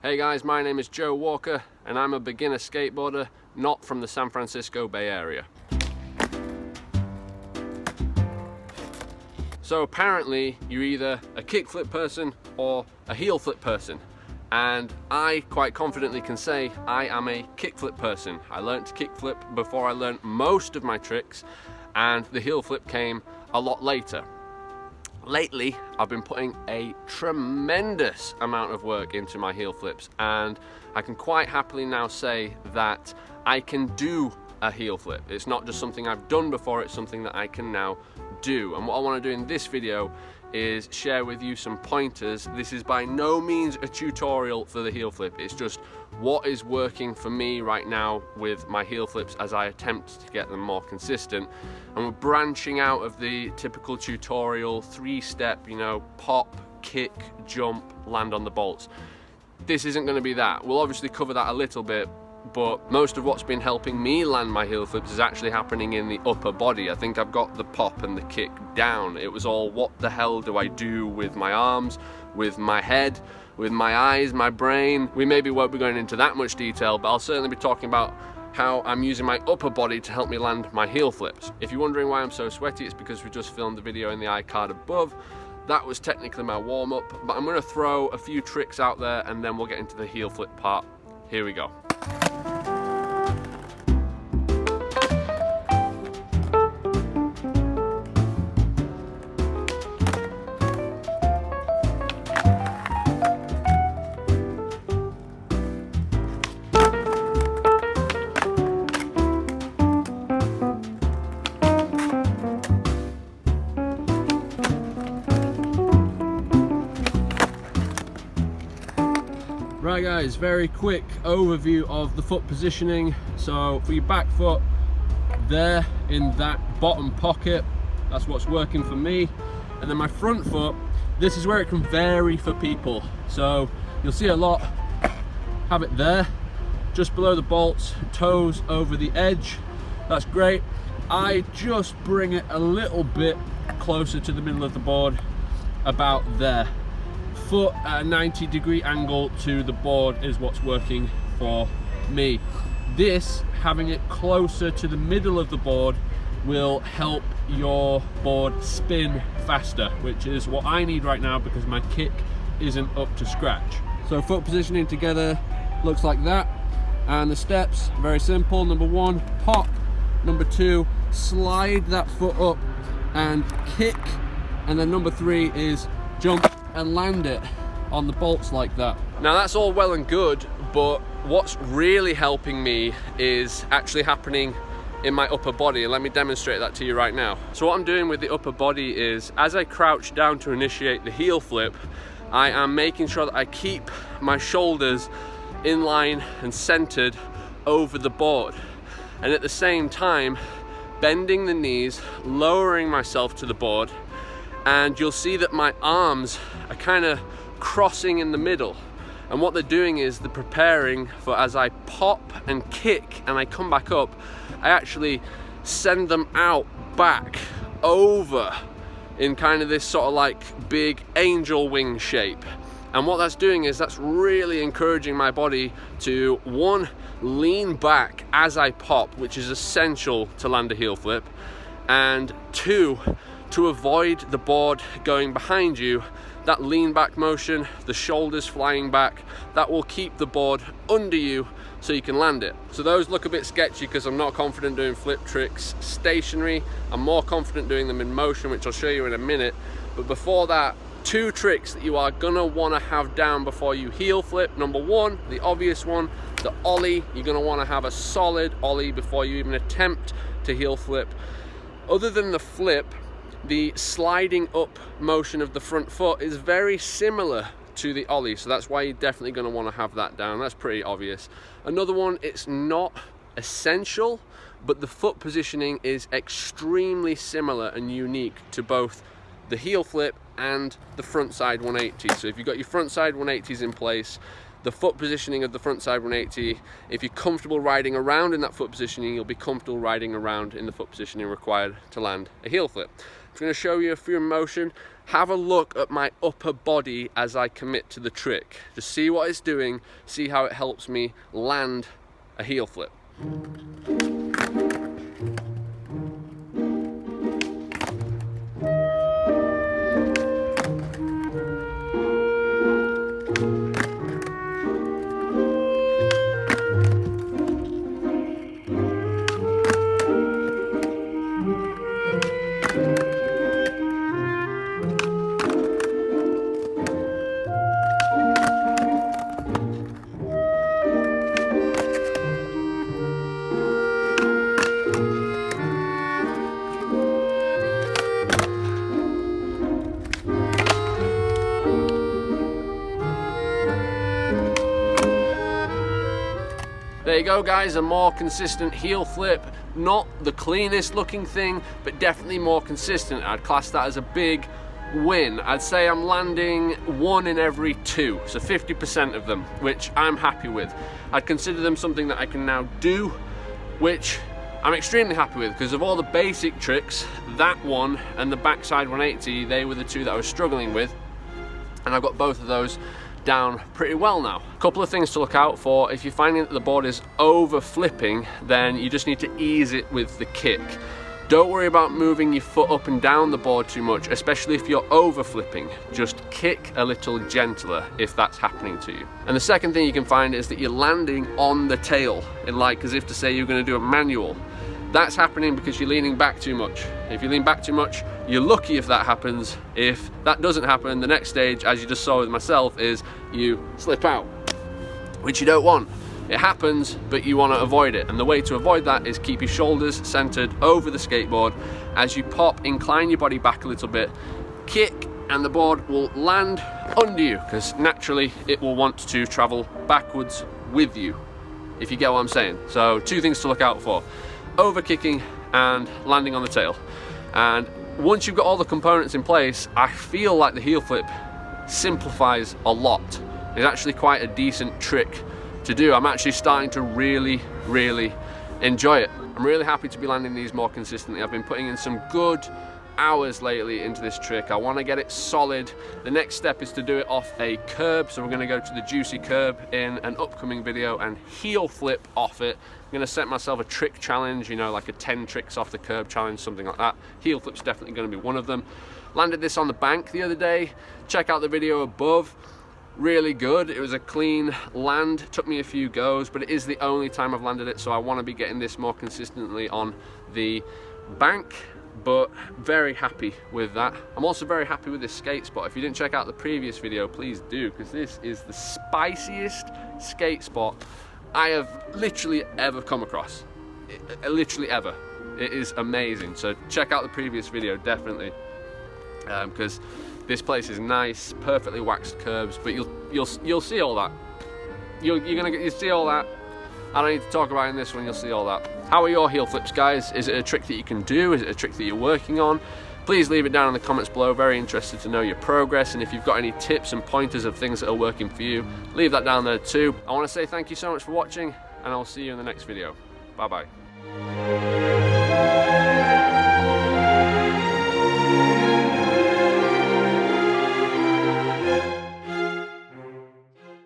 Hey guys, my name is Joe Walker and I'm a beginner skateboarder, not from the San Francisco Bay Area. So apparently you're either a kickflip person or a heel flip person. And I quite confidently can say I am a kickflip person. I learned to kickflip before I learned most of my tricks, and the heel flip came a lot later. Lately, I've been putting a tremendous amount of work into my heel flips, and I can quite happily now say that I can do a heel flip. It's not just something I've done before, it's something that I can now do. And what I want to do in this video is share with you some pointers. This is by no means a tutorial for the heel flip. It's just what is working for me right now with my heel flips as I attempt to get them more consistent. And we're branching out of the typical tutorial 3-step, pop, kick, jump, land on the bolts. This isn't going to be that. We'll obviously cover that a little bit, but most of what's been helping me land my heel flips is actually happening in the upper body. I think I've got the pop and the kick down. It was all, what the hell do I do with my arms, with my head, with my eyes, my brain? We maybe won't be going into that much detail, but I'll certainly be talking about how I'm using my upper body to help me land my heel flips. If you're wondering why I'm so sweaty, it's because we just filmed the video in the iCard above. That was technically my warm-up, but I'm going to throw a few tricks out there and then we'll get into the heel flip part. Here we go. Right guys, very quick overview of the foot positioning. So for your back foot, there in that bottom pocket, that's what's working for me. And then my front foot, this is where it can vary for people. So you'll see a lot have it there, just below the bolts, toes over the edge. That's great. I just bring it a little bit closer to the middle of the board, about there. Foot at a 90-degree angle to the board is what's working for me. This, having it closer to the middle of the board, will help your board spin faster, which is what I need right now because my kick isn't up to scratch. So foot positioning together looks like that, and the steps, very simple. Number 1, pop. Number 2, slide that foot up and kick. And then number 3 is jump and land it on the bolts like that. Now that's all well and good, but what's really helping me is actually happening in my upper body, and let me demonstrate that to you right now. So what I'm doing with the upper body is, as I crouch down to initiate the heel flip, I am making sure that I keep my shoulders in line and centered over the board, and at the same time bending the knees, lowering myself to the board. And you'll see that my arms are kind of crossing in the middle. And what they're doing is they're preparing for, as I pop and kick and I come back up, I actually send them out back over in kind of this sort of like big angel wing shape. And what that's doing is that's really encouraging my body to, 1, lean back as I pop, which is essential to land a heel flip, and 2, to avoid the board going behind you. That lean back motion, the shoulders flying back, that will keep the board under you so you can land it. So those look a bit sketchy because I'm not confident doing flip tricks stationary. I'm more confident doing them in motion, which I'll show you in a minute. But before that, 2 tricks that you are gonna wanna have down before you heel flip. Number 1, the obvious one, the ollie. You're gonna wanna have a solid ollie before you even attempt to heel flip. Other than the flip, the sliding up motion of the front foot is very similar to the ollie, so that's why you're definitely going to want to have that down. That's pretty obvious. Another one, it's not essential, but the foot positioning is extremely similar and unique to both the heel flip and the front side 180. So if you've got your front side 180s in place, the foot positioning of the frontside 180. If you're comfortable riding around in that foot positioning, you'll be comfortable riding around in the foot positioning required to land a heel flip. I'm going to show you a few in motion. Have a look at my upper body as I commit to the trick. Just see what it's doing, see how it helps me land a heel flip. There you go guys, a more consistent heel flip. Not the cleanest looking thing, but definitely more consistent. I'd class that as a big win. I'd say I'm landing 1 in every 2, so 50% of them, which I'm happy with. I'd consider them something that I can now do, which I'm extremely happy with, because of all the basic tricks, that one and the backside 180, they were the 2 that I was struggling with, and I've got both of those down pretty well now. A couple of things to look out for. If you're finding that the board is over flipping, then you just need to ease it with the kick. Don't worry about moving your foot up and down the board too much, especially if you're over flipping. Just kick a little gentler if that's happening to you. And the second thing you can find is that you're landing on the tail, in like as if to say you're going to do a manual. That's happening because you're leaning back too much. If you lean back too much, you're lucky if that happens. If that doesn't happen, the next stage, as you just saw with myself, is you slip out, which you don't want. It happens, but you want to avoid it. And the way to avoid that is keep your shoulders centered over the skateboard. As you pop, incline your body back a little bit, kick, and the board will land under you, because naturally it will want to travel backwards with you, if you get what I'm saying. So 2 things to look out for: over kicking and landing on the tail. And once you've got all the components in place, I feel like the heel flip simplifies a lot. It's actually quite a decent trick to do. I'm actually starting to really enjoy it. I'm really happy to be landing these more consistently. I've been putting in some good hours lately into this trick. I want to get it solid. The next step is to do it off a curb, so we're going to go to the juicy curb in an upcoming video and heel flip off it. I'm going to set myself a trick challenge, you know, like a 10 tricks off the curb challenge, something like that. Heel flip's definitely going to be one of them. Landed this on the bank the other day. Check out the video above. Really good. It was a clean land. Took me a few goes, but it is the only time I've landed it, so I want to be getting this more consistently on the bank. But very happy with that. I'm also very happy with this skate spot. If you didn't check out the previous video, please do, because this is the spiciest skate spot I have literally ever come across. Literally ever. It is amazing. So check out the previous video, definitely, because this place is nice, perfectly waxed curbs. But you'll see all that. You see all that. I don't need to talk about it in this one, you'll see all that. How are your heel flips, guys? Is it a trick that you can do? Is it a trick that you're working on? Please leave it down in the comments below. Very interested to know your progress, and if you've got any tips and pointers of things that are working for you, leave that down there too. I want to say thank you so much for watching, and I'll see you in the next video. Bye bye.